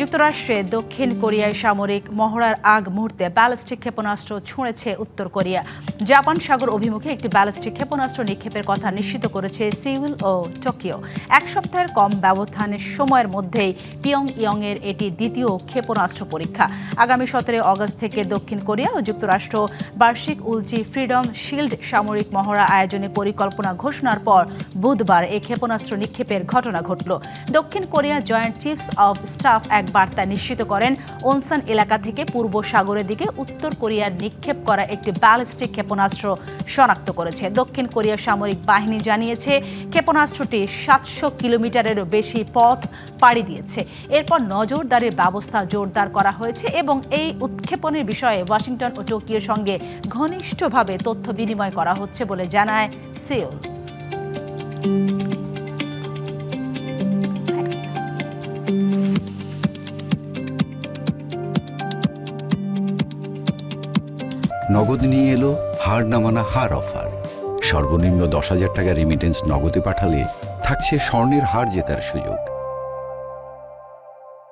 যুক্তরাষ্ট্রে দক্ষিণ কোরিয়ায় সামরিক মহড়ার আগ মুহূর্তে ব্যালিস্টিক ক্ষেপণাস্ত্র ছুঁড়েছে উত্তর কোরিয়া। জাপান সাগর অভিমুখে একটি ব্যালিস্টিক ক্ষেপণাস্ত্র নিক্ষেপের কথা নিশ্চিত করেছে সিউল ও টোকিও। এক সপ্তাহের কম ব্যবধানের সময়ের মধ্যেই পিয়ংইয়ংয়ের এটি দ্বিতীয় ক্ষেপণাস্ত্র পরীক্ষা। আগামী 17 অগস্ট থেকে দক্ষিণ কোরিয়া ও যুক্তরাষ্ট্র বার্ষিক উলচি ফ্রিডম শিল্ড সামরিক মহড়া আয়োজনে পরিকল্পনা ঘোষণার পর বুধবার এই ক্ষেপণাস্ত্র নিক্ষেপের ঘটনা ঘটল। দক্ষিণ Korea joint chiefs of staff এক বার্তায় নিশ্চিত করেন, ওনসান এলাকা থেকে পূর্ব সাগরের দিকে উত্তর কোরিয়ার নিক্ষেপ করা একটি ব্যালিস্টিক ক্ষেপণাস্ত্র শনাক্ত করেছে। দক্ষিণ কোরিয়া সামরিক বাহিনী জানিয়েছে, ক্ষেপণাস্ত্রটি 700 কিলোমিটারেরও বেশি পথ পাড়ি দিয়েছে। এরপর নজরদারির ব্যবস্থা জোরদার করা হয়েছে এবং এই উৎক্ষেপণের বিষয়ে ওয়াশিংটন ও টোকিওর সঙ্গে ঘনিষ্ঠভাবে তথ্য বিনিময় করা হচ্ছে বলে জানায় সিউল। নগদ নিয়ে এলো হার না মানা হার অফার। সর্বনিম্ন 10,000 টাকা রেমিটেন্স নগদে পাঠালে থাকছে স্বর্ণের হার জেতার সুযোগ।